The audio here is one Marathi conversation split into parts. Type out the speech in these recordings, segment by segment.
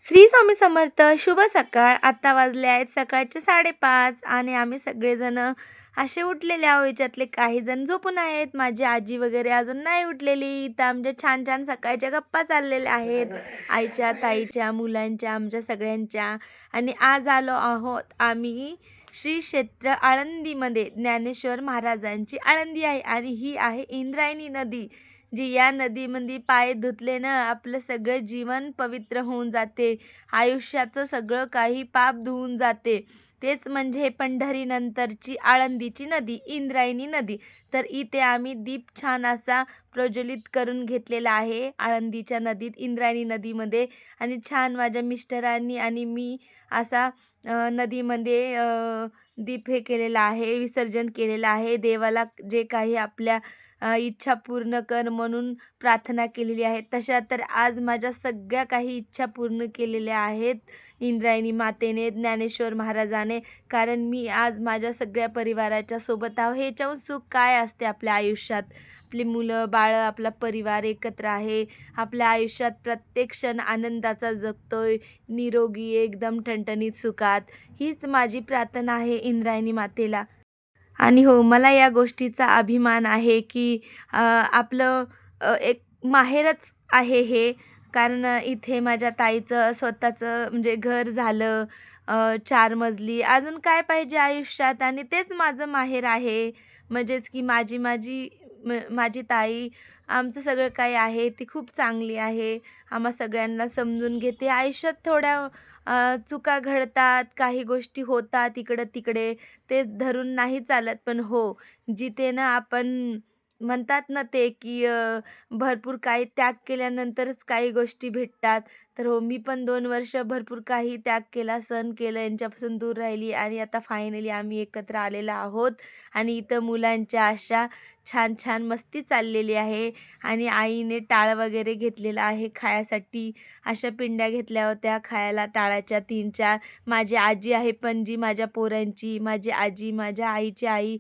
श्री स्वामी समर्थ. शुभ सकाळ. आता वाजले आहेत सकाळचे 5:30 आणि आम्ही सगळेजण असे उठलेले आहोत. याच्यातले काही जण झोपून आहेत. माझी आजी वगैरे अजून नाही उठलेली. तर आमच्या छान छान सकाळच्या गप्पा चाललेल्या आहेत, आईच्या, ताईच्या, मुलांच्या, आमच्या सगळ्यांच्या. आणि आज आलो आहोत आम्ही श्री क्षेत्र आळंदीमध्ये. ज्ञानेश्वर महाराजांची आळंदी आहे आणि ही आहे इंद्रायणी नदी. जी या नदीमध्ये पाय धुतले ना, आपलं सगळं जीवन पवित्र होऊन जाते. आयुष्याचं सगळं काही पाप धुवून जाते. तेच म्हणजे पंढरीनंतरची आळंदीची नदी, इंद्रायणी नदी. तर इथे आम्ही दीप छान असा प्रज्वलित करून घेतलेला आहे आळंदीच्या नदीत, इंद्रायणी नदीमध्ये. आणि छान माझ्या मिस्टरांनी आणि मी असा नदीमध्ये दीप हे केलेला आहे, विसर्जन केलेलं आहे. देवाला जे काही आपल्या इच्छा पूर्ण कर म्हणून प्रार्थना केलेली आहे. तशा तर आज माझ्या सगळ्या काही इच्छा पूर्ण केलेल्या आहेत इंद्रायणी मातेने, ज्ञानेश्वर महाराजाने. कारण मी आज माझ्या सगळ्या परिवाराच्या सोबत आहो. ह्याच्याहून सुख काय असते आपल्या आयुष्यात? आपली मुलं बाळं, आपला परिवार एकत्र आहे. आपल्या आयुष्यात प्रत्येक क्षण आनंदाचा जगतोय, निरोगी एकदम ठणठणीत सुखात. हीच माझी प्रार्थना आहे इंद्रायणी मातेला. आणि हो, मला या गोष्टीचा अभिमान आहे की आपलं एक माहेरच आहे हे. कारण इथे माझ्या ताईचं स्वतःचं म्हणजे घर झालं, 4 मजली. अजून काय पाहिजे आयुष्यात? आणि तेच माझं माहेर आहे. म्हणजेच की माझी ताई, आमचं सगळं काही आहे ती खूप चांगली आहे. आम्हा सगळ्यांना समजून घेते. आयुष्यात थोड्या चुका घडतात, काही गोष्टी होतात इकडं-तिकडे. ते धरून नाही चालत. पण हो, जिथे ना आपण म्हणतात ना ते की भरपूर काही त्याग केल्यानंतरच काही गोष्टी भेटतात. तर हो, मी पण 2 वर्ष भरपूर काही त्याग केला, सहन केलं, यांच्यापासून दूर राहिली आणि आता फायनली आम्ही एकत्र आलेलो आहोत. आणि इथं मुलांच्या अशा छान-छान मस्ती चाललेली आहे. आणि आईने टाळ वगैरे घेतलेला आहे खायासाठी. अशा पिंड्या घेतल्या होत्या खायला टाळाच्या 3-4. माझी आजी आहे पणजी माझ्या पोरांची, माझी आजी, माझ्या आईची आई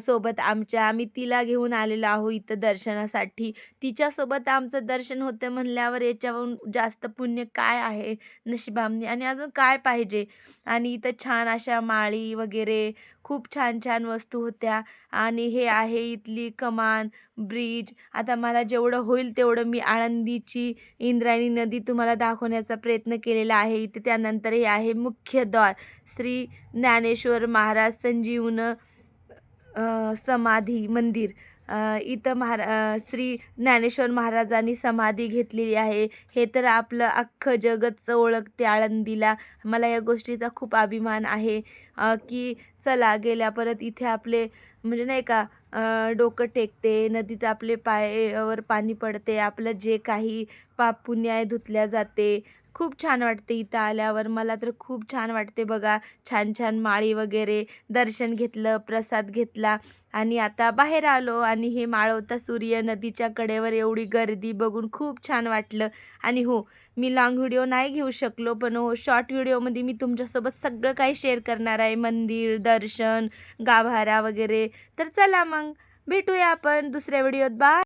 सोबत आमच्या. आम्ही तिला घेऊन आलेलो आहो इथं दर्शनासाठी. तिच्यासोबत आमचं दर्शन होतं म्हणल्यावर याच्याहून जास्त पुण्य काय आहे नशिबामध्ये? आणि अजून काय पाहिजे? आणि इथं छान अशा माळी वगैरे खूप छान-छान वस्तू होत्या. आणि हे आहे इथली कमान, ब्रिज. आता मला जेवढं होईल तेवढं मी आळंदीची इंद्रायणी नदी तुम्हाला दाखवण्याचा प्रयत्न केलेला आहे इथे. त्यानंतर हे आहे मुख्य द्वार, श्री ज्ञानेश्वर महाराज संजीवन समाधी मंदिर. इथं श्री ज्ञानेश्वर महाराजांनी समाधी घेतलेली आहे. हे तर आपलं अख्खं जगच ओळखते आळंदीला. मला या गोष्टीचा खूप अभिमान आहे की चला गेल्या परत इथे आपले म्हणजे नाही का डोकं टेकते, नदीत आपले पायावर पाणी पडते, आपलं जे काही पाप पुण्य आहे धुतल्या जाते. खूप छान वाटते इथं आल्यावर. मला तर खूप छान वाटते बघा. छान-छान माळी वगैरे, दर्शन घेतलं, प्रसाद घेतला आणि आता बाहेर आलो. आणि हे माळवता सूर्य नदीच्या कडेवर एवढी गर्दी बघून खूप छान वाटलं. आणि हो, मी लाँग व्हिडिओ नाही घेऊ शकलो, पण हो शॉर्ट व्हिडिओमध्ये मी तुमच्यासोबत सगळं काही शेअर करणार आहे. मंदिर, दर्शन, गाभारा वगैरे. तर चला मग भेटूया आपण दुसऱ्या व्हिडिओत. बाय.